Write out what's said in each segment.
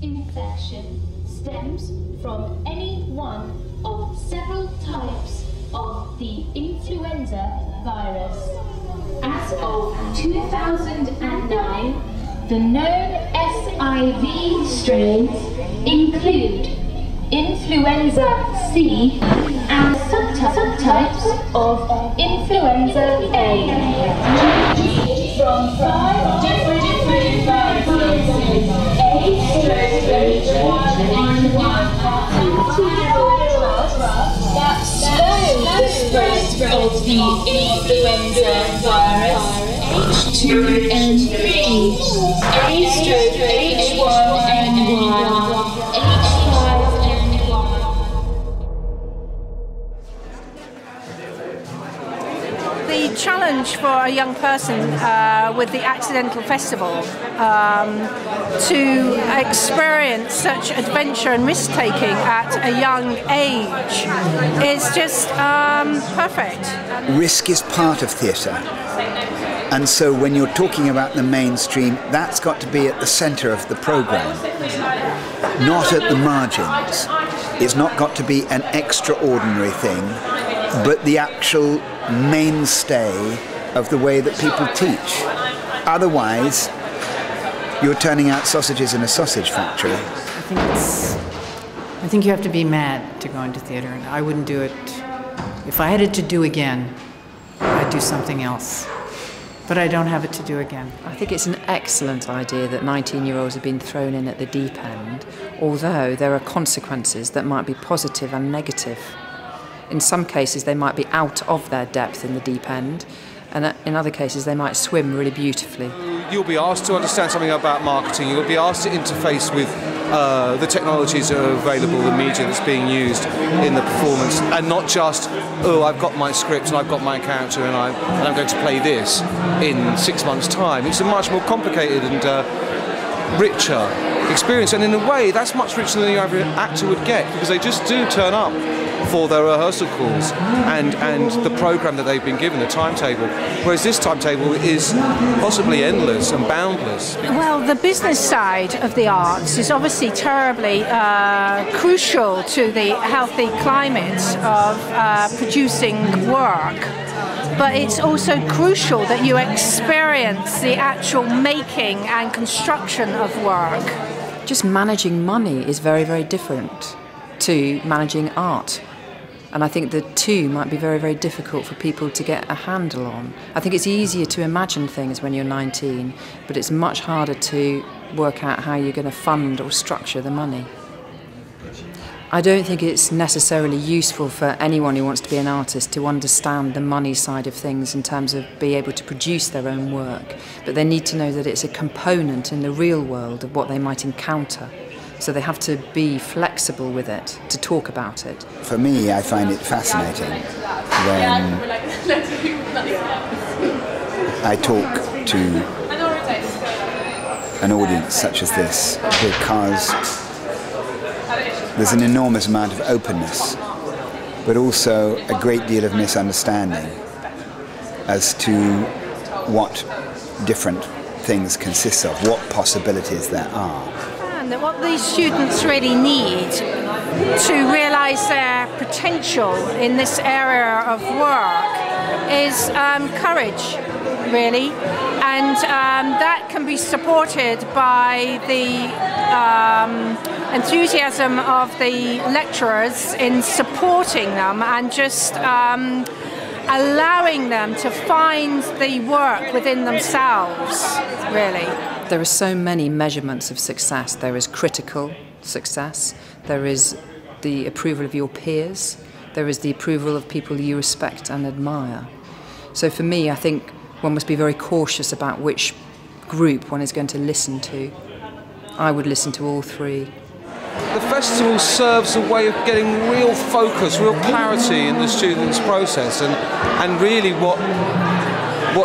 infection stems from any one of several types of the influenza virus. As of 2009, the known SIV strains include influenza C and subtypes of influenza A. From 5 different viruses, A/H1N1, that slow the spread of the influenza virus, H2N3, A/H1N1, The challenge for a young person with the Accidental Festival to experience such adventure and risk-taking at a young age is just perfect. Risk is part of theatre, and so when you're talking about the mainstream, that's got to be at the centre of the programme, not at the margins. It's not got to be an extraordinary thing, but the actual mainstay of the way that people teach. Otherwise, you're turning out sausages in a sausage factory. I think you have to be mad to go into theatre, and I wouldn't do it. If I had it to do again, I'd do something else. But I don't have it to do again. I think it's an excellent idea that 19-year-olds have been thrown in at the deep end, although there are consequences that might be positive and negative. In some cases, they might be out of their depth in the deep end, and in other cases, they might swim really beautifully. You'll be asked to understand something about marketing. You'll be asked to interface with the technologies that are available, the media that's being used in the performance, and not just, oh, I've got my script and I've got my character and I'm going to play this in 6 months' time. It's a much more complicated and richer experience, and in a way, that's much richer than the average actor would get, because they just do turn up for their rehearsal calls and the programme that they've been given, the timetable, whereas this timetable is possibly endless and boundless. Well, the business side of the arts is obviously terribly crucial to the healthy climate of producing work, but it's also crucial that you experience the actual making and construction of work. Just managing money is very, very different to managing art. And I think the two might be very, very difficult for people to get a handle on. I think it's easier to imagine things when you're 19, but it's much harder to work out how you're going to fund or structure the money. I don't think it's necessarily useful for anyone who wants to be an artist to understand the money side of things in terms of being able to produce their own work, but they need to know that it's a component in the real world of what they might encounter. So they have to be flexible with it, to talk about it. For me, I find it fascinating when I talk to an audience such as this, because there's an enormous amount of openness, but also a great deal of misunderstanding as to what different things consist of, what possibilities there are. That what these students really need to realise their potential in this area of work is courage, really, and that can be supported by the enthusiasm of the lecturers in supporting them and just allowing them to find the work within themselves, really. There are so many measurements of success. There is critical success, there is the approval of your peers, there is the approval of people you respect and admire. So for me, I think one must be very cautious about which group one is going to listen to. I would listen to all three. The festival serves a way of getting real focus, real clarity in the students' process, and really what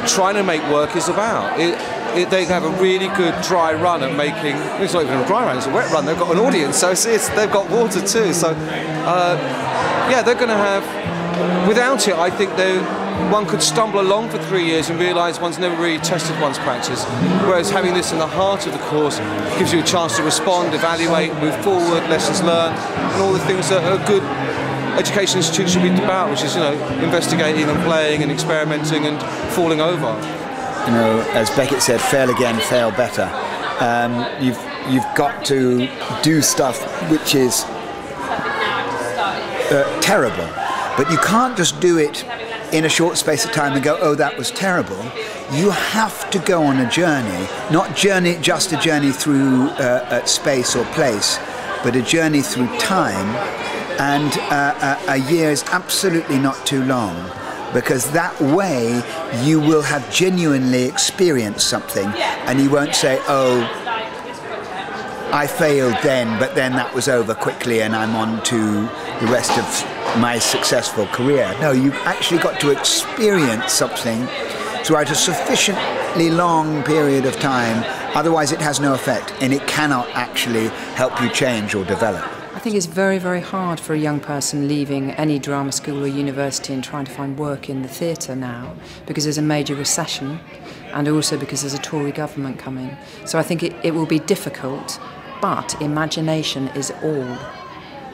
trying to make work is about. They have a really good dry run at making. It's not even a dry run; it's a wet run. They've got an audience, so they've got water too. So yeah, they're going to have. Without it, I think one could stumble along for 3 years and realise one's never really tested one's practice. Whereas having this in the heart of the course gives you a chance to respond, evaluate, move forward, lessons learned, and all the things that a good education institute should be about, which is, you know, investigating and playing and experimenting and falling over. You know, as Beckett said, fail again, fail better. You've got to do stuff which is terrible, but you can't just do it in a short space of time and go, oh, that was terrible. You have to go on a journey, not just a journey through space or place, but a journey through time, and a year is absolutely not too long, because that way you will have genuinely experienced something, and you won't say, oh, I failed then, but then that was over quickly and I'm on to the rest of my successful career. No, you've actually got to experience something throughout a sufficiently long period of time, otherwise it has no effect and it cannot actually help you change or develop. I think it's very, very hard for a young person leaving any drama school or university and trying to find work in the theatre now, because there's a major recession and also because there's a Tory government coming. So I think it will be difficult, but imagination is all.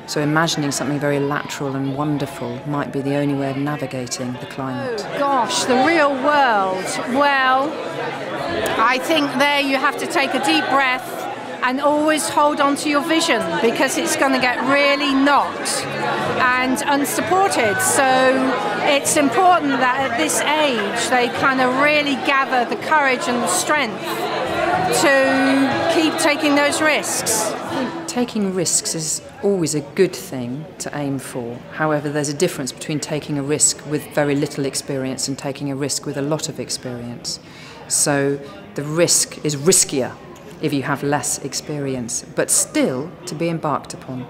So imagining something very lateral and wonderful might be the only way of navigating the climate. Oh, gosh, the real world. Well, I think there you have to take a deep breath and always hold on to your vision, because it's going to get really knocked and unsupported. So it's important that at this age they kind of really gather the courage and the strength to keep taking those risks. Taking risks is always a good thing to aim for. However, there's a difference between taking a risk with very little experience and taking a risk with a lot of experience. So the risk is riskier if you have less experience, but still to be embarked upon.